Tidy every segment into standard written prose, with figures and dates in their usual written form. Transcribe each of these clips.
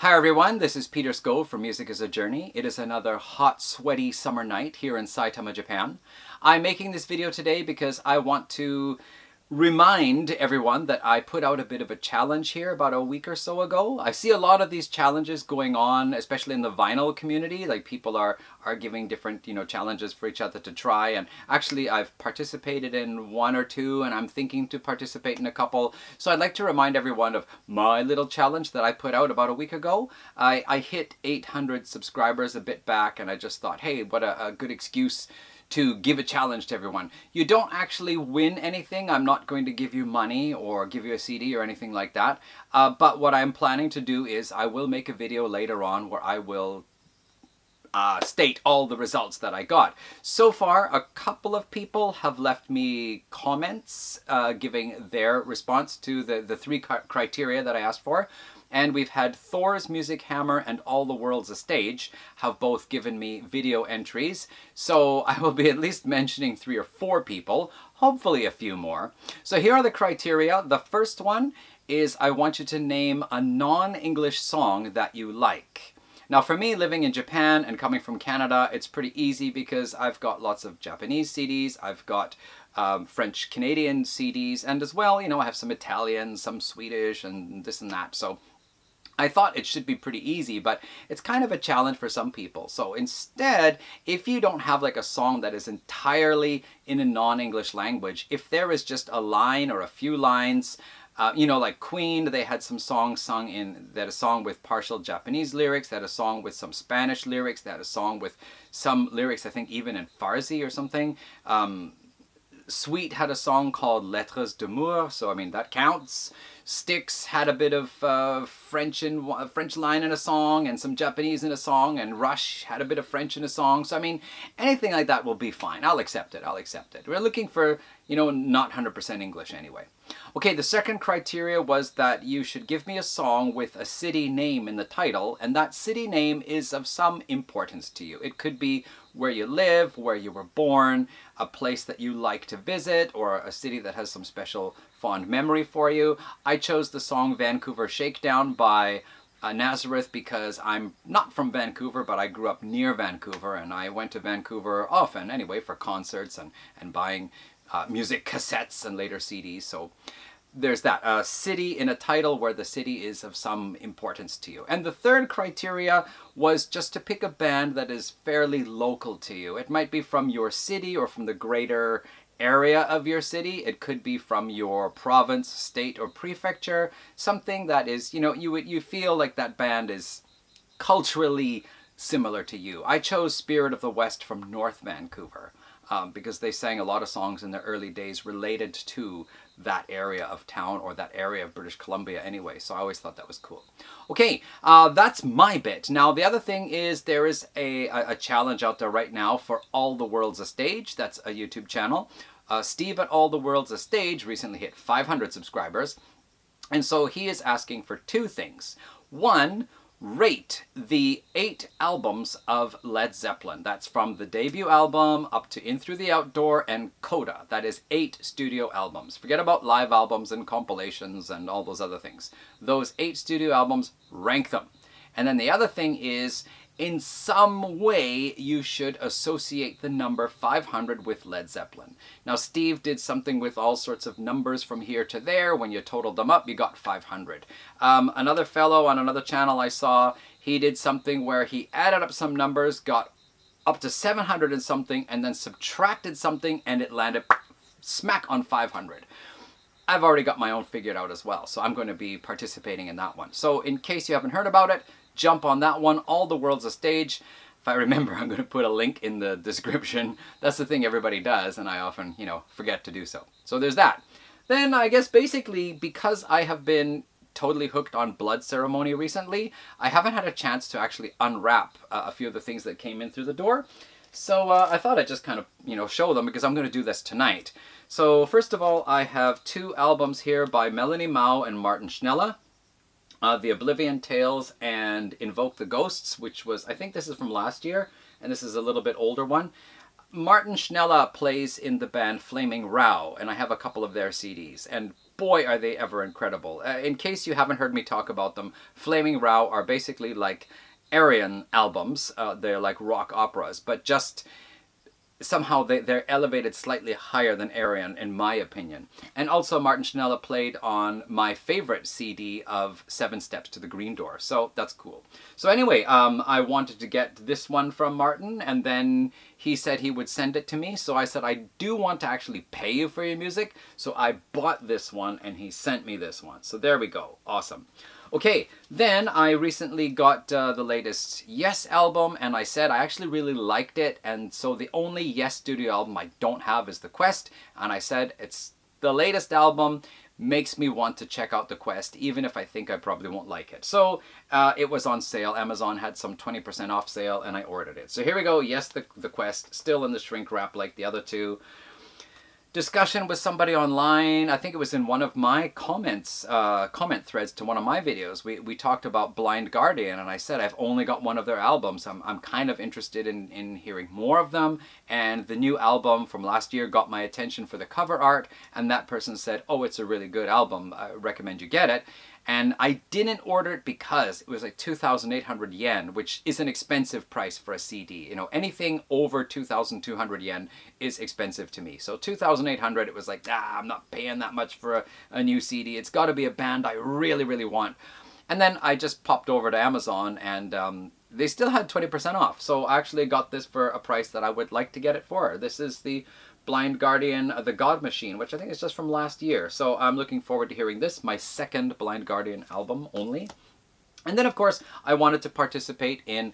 Hi everyone, this is Peter Skov from Music is a Journey. It is another hot, sweaty summer night here in Saitama, Japan. I'm making this video today because I want to remind everyone that I put out a bit of a challenge here about a week or so ago. I see a lot of these challenges going on, especially in the vinyl community. Like people are giving different, challenges for each other to try. And actually I've participated in one or two and I'm thinking to participate in a couple. So I'd like to remind everyone of my little challenge that I put out about a week ago. I hit 800 subscribers a bit back and I just thought, hey, what a good excuse to give a challenge to everyone. You don't actually win anything. I'm not going to give you money or give you a CD or anything like that. But what I'm planning to do is I will make a video later on where I will state all the results that I got. So far, a couple of people have left me comments giving their response to the three criteria that I asked for. And we've had Thor's Music Hammer and Alltheworldsastage have both given me video entries. So I will be at least mentioning 3 or 4 people, hopefully a few more. So here are the criteria. The first one is I want you to name a non-English song that you like. Now for me, living in Japan and coming from Canada, it's pretty easy because I've got lots of Japanese CDs, I've got French-Canadian CDs, and as well, I have some Italian, some Swedish, and this and that. So I thought it should be pretty easy, but it's kind of a challenge for some people. So instead, if you don't have like a song that is entirely in a non-English language, if there is just a line or a few lines, like Queen, they had some songs sung in, they had a song with partial Japanese lyrics, they had a song with some Spanish lyrics, they had a song with some lyrics, I think even in Farsi or something. Sweet had a song called Lettres d'amour, so I mean that counts. Styx had a bit of French line in a song and some Japanese in a song, and Rush had a bit of French in a song. So I mean, anything like that will be fine. I'll accept it. We're looking for, not 100% English anyway. Okay, the second criteria was that you should give me a song with a city name in the title, and that city name is of some importance to you. It could be where you live, where you were born, a place that you like to visit, or a city that has some special fond memory for you. I chose the song Vancouver Shakedown by Nazareth because I'm not from Vancouver, but I grew up near Vancouver, and I went to Vancouver often anyway for concerts and buying music cassettes and later CDs. So there's that city in a title where the city is of some importance to you. And the third criteria was just to pick a band that is fairly local to you. It might be from your city or from the greater area of your city. It could be from your province, state, or prefecture. Something that is, you feel like that band is culturally similar to you. I chose Spirit of the West from North Vancouver. Because they sang a lot of songs in the early days related to that area of town or that area of British Columbia anyway. So I always thought that was cool. Okay, that's my bit. Now the other thing is there is a challenge out there right now for Alltheworldsastage. That's a YouTube channel. Steve at Alltheworldsastage recently hit 500 subscribers. And so he is asking for 2 things. One, rate the 8 albums of Led Zeppelin. That's from the debut album up to In Through the Outdoor and Coda. That is 8 studio albums. Forget about live albums and compilations and all those other things. Those 8 studio albums, rank them. And then the other thing is, in some way, you should associate the number 500 with Led Zeppelin. Now, Steve did something with all sorts of numbers from here to there. When you totaled them up, you got 500. Another fellow on another channel I saw, he did something where he added up some numbers, got up to 700 and something, and then subtracted something, and it landed smack on 500. I've already got my own figured out as well, so I'm going to be participating in that one. So in case you haven't heard about it, jump on that one, Alltheworldsastage. If I remember, I'm going to put a link in the description. That's the thing everybody does, and I often, forget to do so. So there's that. Then I guess basically, because I have been totally hooked on Blood Ceremony recently, I haven't had a chance to actually unwrap a few of the things that came in through the door. So I thought I'd just kind of, show them because I'm going to do this tonight. So first of all, I have 2 albums here by Melanie Mao and Martin Schnella. The Oblivion Tales and Invoke the Ghosts, which was, I think this is from last year, and this is a little bit older one. Martin Schnella plays in the band Flaming Row, and I have a couple of their CDs. And boy, are they ever incredible. In case you haven't heard me talk about them, Flaming Row are basically like Aryan albums. They're like rock operas, but just somehow they're elevated slightly higher than Aryan, in my opinion. And also Martin Schnella played on my favorite CD of 7 Steps to the Green Door, so that's cool. So anyway, I wanted to get this one from Martin, and then he said he would send it to me, so I said, I do want to actually pay you for your music, so I bought this one, and he sent me this one. So there we go. Awesome. Okay, then I recently got the latest Yes album, and I said I actually really liked it, and so the only Yes studio album I don't have is The Quest, and I said it's the latest album, makes me want to check out The Quest, even if I think I probably won't like it. So it was on sale. Amazon had some 20% off sale, and I ordered it. So here we go. Yes, the Quest, still in the shrink wrap like the other two. Discussion with somebody online, I think it was in one of my comment threads to one of my videos. We talked about Blind Guardian, and I said I've only got one of their albums. I'm kind of interested in hearing more of them, and the new album from last year got my attention for the cover art, and that person said, oh, it's a really good album, I recommend you get it. And I didn't order it because it was like 2,800 yen, which is an expensive price for a CD. You know, anything over 2,200 yen is expensive to me. So 2,800, it was like, I'm not paying that much for a new CD. It's got to be a band I really, really want. And then I just popped over to Amazon, and they still had 20% off. So I actually got this for a price that I would like to get it for. This is the Blind Guardian, The God Machine, which I think is just from last year. So I'm looking forward to hearing this, my second Blind Guardian album only. And then, of course, I wanted to participate in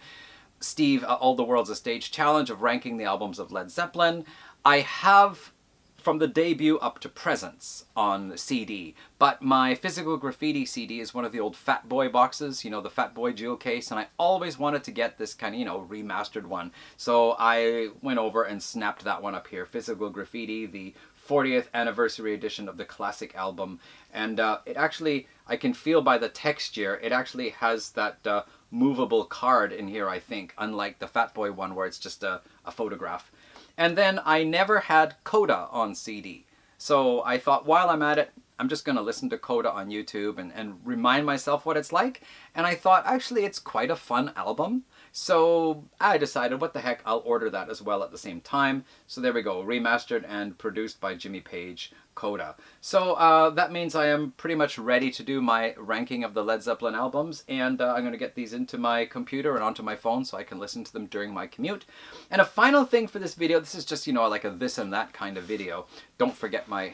Steve Alltheworldsastage challenge of ranking the albums of Led Zeppelin. I have from the debut up to Presence on CD, but my Physical Graffiti CD is one of the old Fat Boy boxes, you know, the Fat Boy jewel case, and I always wanted to get this kind of, you know, remastered one. So I went over and snapped that one up here, Physical Graffiti, the 40th anniversary edition of the classic album. And it actually, I can feel by the texture, it actually has that movable card in here, I think, unlike the Fat Boy one where it's just a photograph. And then I never had Coda on CD. So I thought, while I'm at it, I'm just going to listen to Coda on YouTube and remind myself what it's like. And I thought, actually, it's quite a fun album. So I decided, what the heck, I'll order that as well at the same time. So there we go, remastered and produced by Jimmy Page, Coda. So that means I am pretty much ready to do my ranking of the Led Zeppelin albums, and I'm going to get these into my computer and onto my phone so I can listen to them during my commute. And a final thing for this video, this is just, you know, like a this and that kind of video. Don't forget my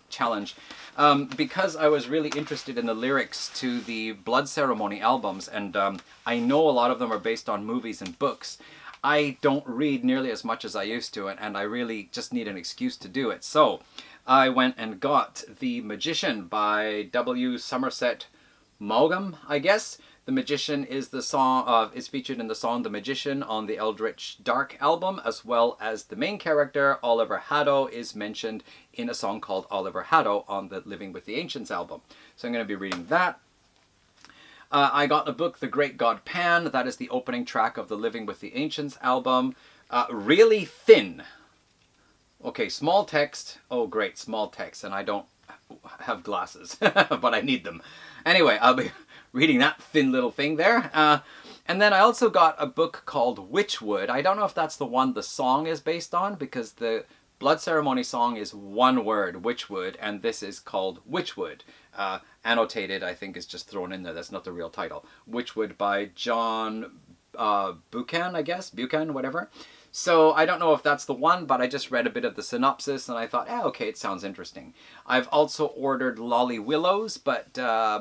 challenge. Because I was really interested in the lyrics to the Blood Ceremony albums, and I know a lot of them are based on movies and books. I don't read nearly as much as I used to, and I really just need an excuse to do it. So I went and got The Magician by W. Somerset Maugham, I guess. The Magician is the song is featured in the song The Magician on the Eldritch Dark album, as well as the main character, Oliver Haddo, is mentioned in a song called Oliver Haddo on the Living with the Ancients album. So I'm going to be reading that. I got the book The Great God Pan. That is the opening track of the Living with the Ancients album. Really thin. Okay, small text. Oh great, small text, and I don't have glasses, but I need them. Anyway, I'll be reading that thin little thing there. And then I also got a book called Witchwood. I don't know if that's the one the song is based on, because the Blood Ceremony song is one word, Witchwood, and this is called Witchwood. Annotated, I think, is just thrown in there. That's not the real title. Witchwood by John Buchan, I guess? Buchan, whatever. So I don't know if that's the one, but I just read a bit of the synopsis and I thought, okay, it sounds interesting. I've also ordered Lolly Willows, but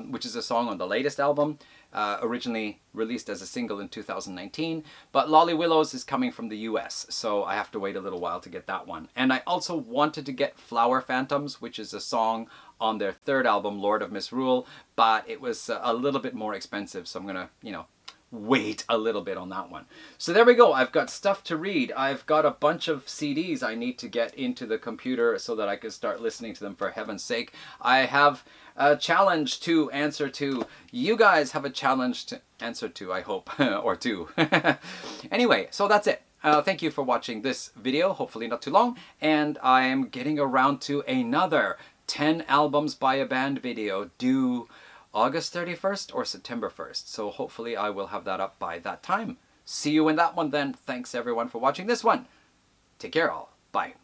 which is a song on the latest album, originally released as a single in 2019. But Lolly Willows is coming from the US, so I have to wait a little while to get that one. And I also wanted to get Flower Phantoms, which is a song on their third album, Lord of Misrule, but it was a little bit more expensive, so I'm gonna, you know, wait a little bit on that one. So there we go. I've got stuff to read. I've got a bunch of CDs I need to get into the computer so that I can start listening to them, for heaven's sake. I have a challenge to answer to. You guys have a challenge to answer to, I hope, or two. Anyway, so that's it. Thank you for watching this video, hopefully not too long, and I am getting around to another 10 albums by a band video due August 31st or September 1st. So hopefully I will have that up by that time. See you in that one then. Thanks everyone for watching this one. Take care all. Bye.